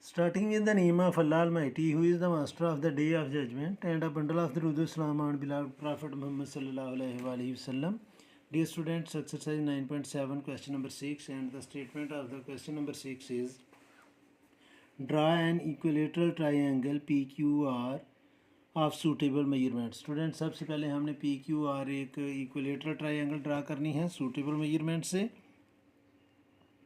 Starting in the name of Allah Almighty, who is the master of the day of judgment, and a bundle of the Rudu Salam on beloved Prophet Muhammad sallallahu alaihi wasallam. Dear students, exercise 9.7, question number 6, and the statement of the question number 6 is: draw an equilateral triangle PQR of suitable measurement. Student सबसे पहले हमने PQR एक equilateral triangle draw करनी है suitable measurement से,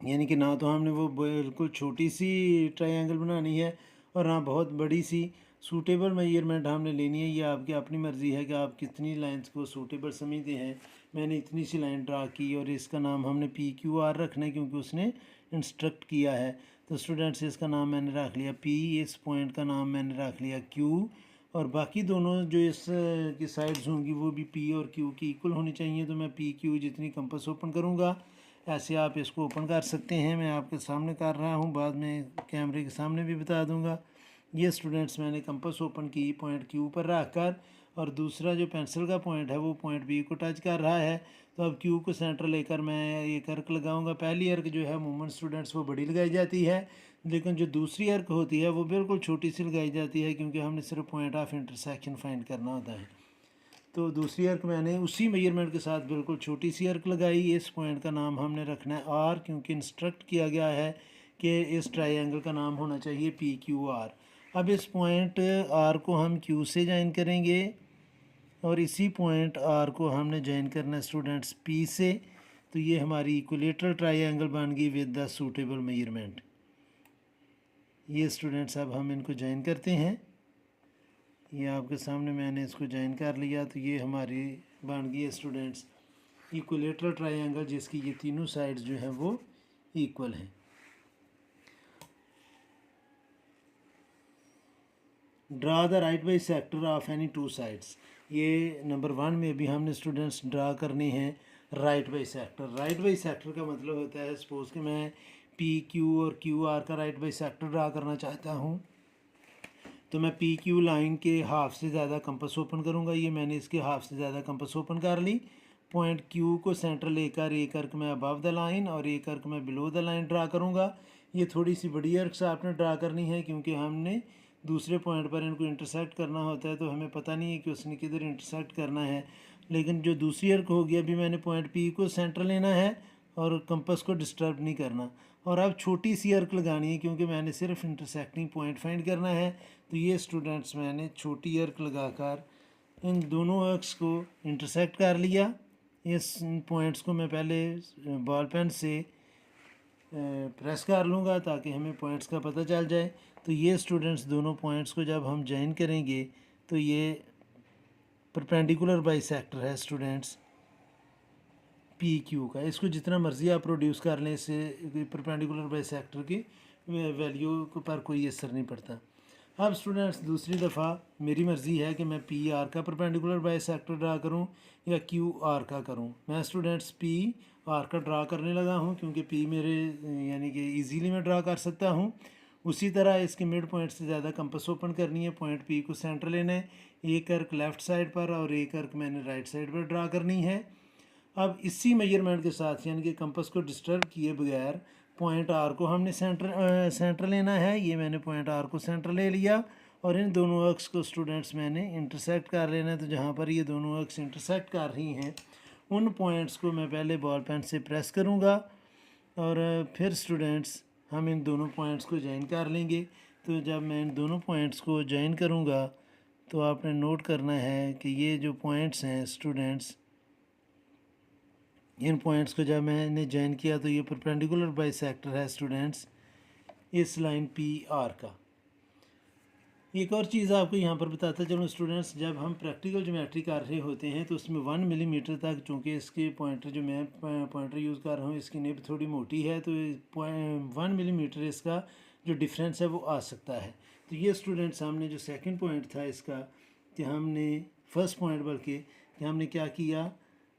यानी कि ना तो हमने वो बिल्कुल छोटी सी ट्रायंगल बनानी है और ना बहुत बड़ी सी। सूटेबल मेजरमेंट हमने लेनी है। ये आपकी अपनी मर्ज़ी है कि आप कितनी लाइंस को सूटेबल समझते हैं। मैंने इतनी सी लाइन ड्रा की और इसका नाम हमने PQR रखना है क्योंकि उसने इंस्ट्रक्ट किया है। तो स्टूडेंट्स इसका नाम मैंने रख लिया P, इस पॉइंट का नाम मैंने रख लिया Q, और बाकी दोनों जो इस की साइड्स होंगी वो भी P और Q की इक्वल होनी चाहिए। तो मैं PQ जितनी कंपास ओपन करूँगा, ऐसे आप इसको ओपन कर सकते हैं। मैं आपके सामने कर रहा हूँ, बाद में कैमरे के सामने भी बता दूँगा। ये स्टूडेंट्स मैंने कंपास ओपन की पॉइंट Q पर रख कर, और दूसरा जो पेंसिल का पॉइंट है वो पॉइंट B को टच कर रहा है। तो अब Q को सेंटर लेकर मैं एक अर्क लगाऊंगा। पहली अर्क जो है अमूमन स्टूडेंट्स वो बड़ी लगाई जाती है, लेकिन जो दूसरी अर्क होती है वो बिल्कुल छोटी सी लगाई जाती है, क्योंकि हमने सिर्फ पॉइंट ऑफ इंटरसेक्शन फाइंड करना होता है। तो दूसरी अर्क मैंने उसी मेजरमेंट के साथ बिल्कुल छोटी सी अर्क लगाई। इस पॉइंट का नाम हमने रखना है R, क्योंकि इंस्ट्रक्ट किया गया है कि इस ट्रायंगल का नाम होना चाहिए PQR। अब इस पॉइंट R को हम Q से ज्वाइन करेंगे और इसी पॉइंट R को हमने ज्वाइन करना है स्टूडेंट्स P से। तो ये हमारी इक्विलेटरल ट्रायंगल बन गई विद द सूटेबल मेजरमेंट। ये स्टूडेंट्स अब हम इनको ज्वाइन करते हैं। ये आपके सामने मैंने इसको ज्वाइन कर लिया। तो ये हमारी बन गई है स्टूडेंट्स इक्विलेटरल ट्रायंगल, जिसकी ये तीनों साइड्स जो हैं वो इक्वल हैं। Draw the right by sector of any two sides. ये नंबर 1 में भी हमने स्टूडेंट्स ड्रा करने हैं right by sector. Right by sector का मतलब होता है, सपोज़ कि मैं PQ और QR का राइट बाई सेक्टर ड्रा करना चाहता हूँ, तो मैं PQ लाइन के हाफ से ज़्यादा कंपास ओपन करूँगा। ये मैंने इसके हाफ से ज़्यादा कंपास ओपन कर ली। पॉइंट Q को सेंटर लेकर एक अर्क मैं अबव द लाइन और एक अर्क मैं बिलो द लाइन ड्रा करूँगा। ये थोड़ी सी बड़ी अर्क्स आपने ड्रा करनी है, क्योंकि हमने दूसरे पॉइंट पर इनको इंटरसेक्ट करना होता है। तो हमें पता नहीं है कि उसने किधर इंटरसेक्ट करना है, लेकिन जो दूसरी अर्क होगी, अभी मैंने पॉइंट P को सेंटर लेना है और कंपास को डिस्टर्ब नहीं करना। और अब छोटी सी अर्क लगानी है, क्योंकि मैंने सिर्फ इंटरसेक्टिंग पॉइंट फाइंड करना है। तो ये स्टूडेंट्स मैंने छोटी अर्क लगाकर इन दोनों अर्क्स को इंटरसेक्ट कर लिया। इस पॉइंट्स को मैं पहले बॉल पेन से प्रेस कर लूँगा ताकि हमें पॉइंट्स का पता चल जाए। तो ये स्टूडेंट्स दोनों पॉइंट्स को जब हम ज्वाइन करेंगे तो ये परपेंडिकुलर बाइसेक्टर है स्टूडेंट्स PQ का। इसको जितना मर्ज़ी आप प्रोड्यूस कर लें, इससे परपेंडिकुलर बाइसेक्टर की वैल्यू पर कोई असर नहीं पड़ता। अब स्टूडेंट्स दूसरी दफ़ा मेरी मर्ज़ी है कि मैं PR का परपेंडिकुलर बाइसेक्टर ड्रा करूं या QR का करूं। मैं स्टूडेंट्स PR का ड्रा करने लगा हूं, क्योंकि P मेरे यानी कि इजीली मैं ड्रा कर सकता हूं। उसी तरह इसके मिड पॉइंट से ज़्यादा कंपास ओपन करनी है। पॉइंट P को सेंटर लेना है, एक अर्क लेफ़्ट साइड पर और एक अर्क मैंने राइट साइड पर ड्रा करनी है। अब इसी मेजरमेंट के साथ, यानी कि कंपास को डिस्टर्ब किए बगैर, पॉइंट R को हमने सेंटर लेना है। ये मैंने पॉइंट R को सेंटर ले लिया और इन दोनों अर्क्स को स्टूडेंट्स मैंने इंटरसेक्ट कर लेना है। तो जहाँ पर ये दोनों अर्क्स इंटरसेक्ट कर रही हैं, उन पॉइंट्स को मैं पहले बॉल पेन से प्रेस करूँगा और फिर स्टूडेंट्स हम इन दोनों पॉइंट्स को ज्वाइन कर लेंगे। तो जब मैं इन दोनों पॉइंट्स को ज्वाइन करूँगा तो आपने नोट करना है कि ये जो पॉइंट्स हैं स्टूडेंट्स, इन पॉइंट्स को जब मैंने ज्वाइन किया तो ये परपेंडिकुलर बाइसेक्टर है स्टूडेंट्स इस लाइन PR का। एक और चीज़ आपको यहाँ पर बताता चलूँ स्टूडेंट्स, जब हम प्रैक्टिकल ज्योमेट्री कर रहे होते हैं तो उसमें 1 मिलीमीटर तक, चूँकि इसके पॉइंटर जो मैं पॉइंटर यूज़ कर रहा हूँ इसकी निब थोड़ी मोटी है, तो 1 मिलीमीटर इसका जो डिफरेंस है वो आ सकता है। तो ये स्टूडेंट्स हमने जो सेकंड पॉइंट था इसका, कि हमने फर्स्ट पॉइंट बल्कि कि हमने क्या किया,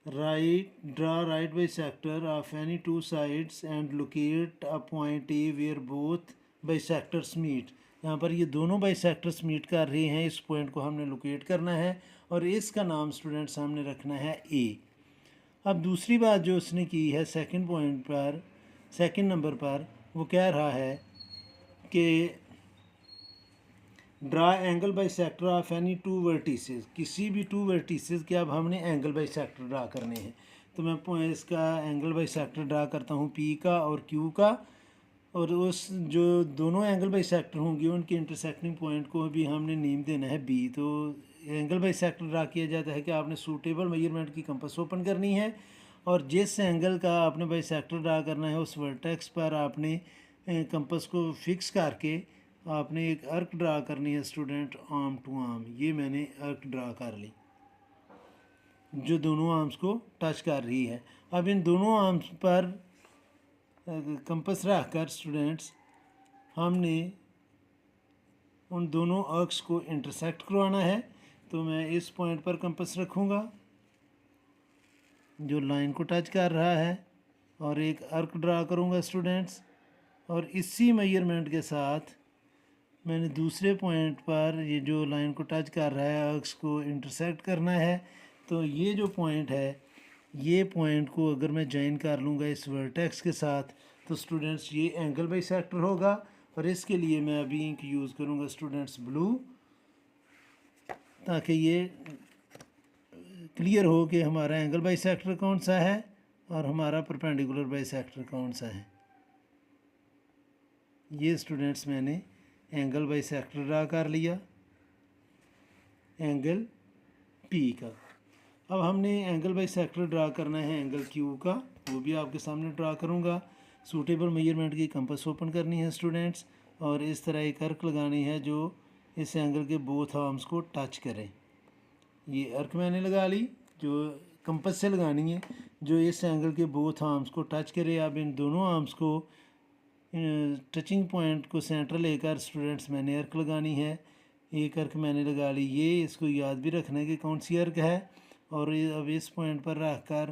draw right bisector of any two sides and locate a point A where both bisectors meet. यहाँ पर ये दोनों बाइसेक्टर्स मीट कर रहे हैं, इस पॉइंट को हमने लोकेट करना है और इसका नाम स्टूडेंट्स हमने रखना है A। अब दूसरी बात जो उसने की है सेकंड पॉइंट पर, सेकंड नंबर पर, वो कह रहा है कि draw angle by sector of any two vertices, किसी भी टू वर्टिसेस के अब हमने एंगल बाई सेक्टर ड्रा करने हैं। तो मैं इसका एंगल बाई सेक्टर ड्रा करता हूँ पी का और क्यू का, और उस जो दोनों एंगल बाई सेक्टर होंगे उनके इंटरसेक्टिंग पॉइंट को भी हमने नेम देना है बी। तो एंगल बाई सेक्टर ड्रा किया जाता है कि आपने सूटेबल मेजरमेंट की कंपास ओपन करनी है, और जिस एंगल का आपने बाई सेक्टर ड्रा करना है उस वर्टेक्स पर आपने कंपास को फिक्स करके आपने एक अर्क ड्रा करनी है स्टूडेंट, आर्म टू आर्म। ये मैंने अर्क ड्रा कर ली जो दोनों आर्म्स को टच कर रही है। अब इन दोनों आर्म्स पर कंपास रख कर स्टूडेंट्स हमने उन दोनों अर्क्स को इंटरसेक्ट करवाना है। तो मैं इस पॉइंट पर कंपास रखूँगा जो लाइन को टच कर रहा है, और एक अर्क ड्रा करूँगा स्टूडेंट्स, और इसी मेजरमेंट के साथ मैंने दूसरे पॉइंट पर ये जो लाइन को टच कर रहा है अर्क्स को इंटरसेक्ट करना है। तो ये जो पॉइंट है, ये पॉइंट को अगर मैं ज्वाइन कर लूँगा इस वर्टेक्स के साथ तो स्टूडेंट्स ये एंगल बाई सेक्टर होगा। और इसके लिए मैं अभी इंक यूज़ करूँगा स्टूडेंट्स ब्लू, ताकि ये क्लियर हो कि हमारा एंगल बाई सेक्टर कौन सा है और हमारा परपेंडिकुलर बाई सेक्टर कौन सा है। ये स्टूडेंट्स मैंने एंगल बाई सेक्टर ड्रा कर लिया एंगल पी का। अब हमने एंगल बाई सेक्टर ड्रा करना है एंगल क्यू का, वो भी आपके सामने ड्रा करूँगा। सूटेबल मेजरमेंट की कंपास ओपन करनी है स्टूडेंट्स, और इस तरह एक अर्क लगानी है जो इस एंगल के बोथ आर्म्स को टच करें। ये अर्क मैंने लगा ली जो कंपास से लगानी है, जो इस एंगल के बोथ आर्म्स को टच करे। अब इन दोनों आर्म्स को टचिंग पॉइंट को सेंटर लेकर स्टूडेंट्स मैंने अर्क लगानी है। एक अर्क मैंने लगा ली, ये इसको याद भी रखना है कि कौन सी अर्क है। और अब इस पॉइंट पर रख कर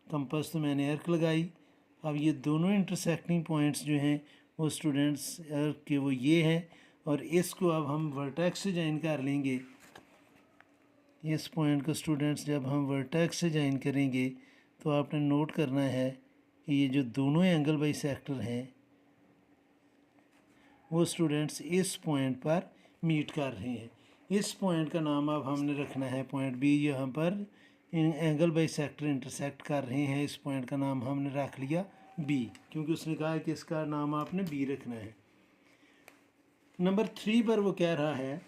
कंपास तो मैंने अर्क लगाई। अब ये दोनों इंटरसेक्टिंग पॉइंट्स जो हैं वो स्टूडेंट्स अर्क के वो ये हैं, और इसको अब हम वर्टेक्स से ज्वाइन कर लेंगे। इस पॉइंट को स्टूडेंट्स जब हम वर्टेक्स से ज्वाइन करेंगे तो आपने नोट करना है कि ये जो दोनों एंगल बाई सेक्टर हैं वो स्टूडेंट्स इस पॉइंट पर मीट कर रहे हैं। इस पॉइंट का नाम अब हमने रखना है पॉइंट बी। यहाँ पर एंगल बाई सेक्टर इंटरसेक्ट कर रहे हैं, इस पॉइंट का नाम हमने रख लिया बी, क्योंकि उसने कहा है कि इसका नाम आपने बी रखना है। नंबर 3 पर वो कह रहा है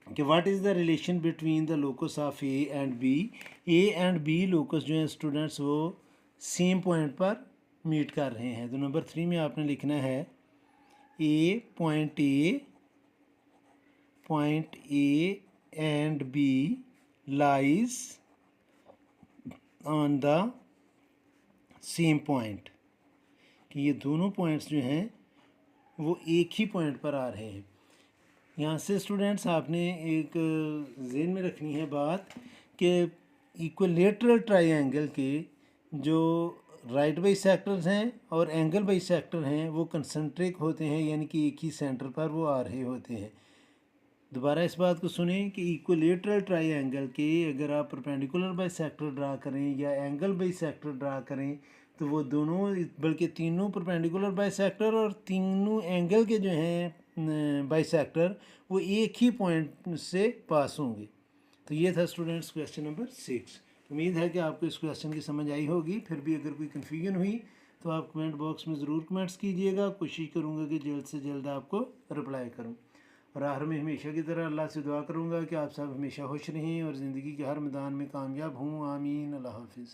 कि what is the relation between the locus of A and B. A and B locus जो हैं स्टूडेंट्स वो सेम पॉइंट पर मीट कर रहे हैं। तो नंबर 3 में आपने लिखना है point A and B lies on the same point, कि ये दोनों पॉइंट्स जो हैं वो एक ही पॉइंट पर आ रहे हैं। यहाँ से स्टूडेंट्स आपने एक ज़हन में रखनी है बात कि इक्विलेटरल ट्रायंगल के जो राइट बाई सेक्टर्स हैं और एंगल बाई सेक्टर हैं वो कंसंट्रिक होते हैं, यानी कि एक ही सेंटर पर वो आ रहे होते हैं। दोबारा इस बात को सुने कि इक्विलेटरल ट्रायंगल के अगर आप परपेंडिकुलर बाई सेक्टर ड्रा करें या एंगल बाई सेक्टर ड्रा करें तो वो दोनों बल्कि तीनों परपेंडिकुलर बाई सेक्टर और तीनों एंगल के जो हैं बाई सेक्टर वो एक ही पॉइंट से पास होंगे। तो ये था स्टूडेंट्स क्वेश्चन नंबर 6। उम्मीद है कि आपको इस क्वेश्चन की समझ आई होगी। फिर भी अगर कोई कन्फ्यूजन हुई तो आप कमेंट बॉक्स में ज़रूर कमेंट्स कीजिएगा। कोशिश करूँगा कि जल्द से जल्द आपको रिप्लाई करूँ। और आखिर में हमेशा की तरह अल्लाह से दुआ करूँगा कि आप सब हमेशा खुश रहें और ज़िंदगी के हर मैदान में कामयाब हों। आमीन। अल्लाह हाफिज़।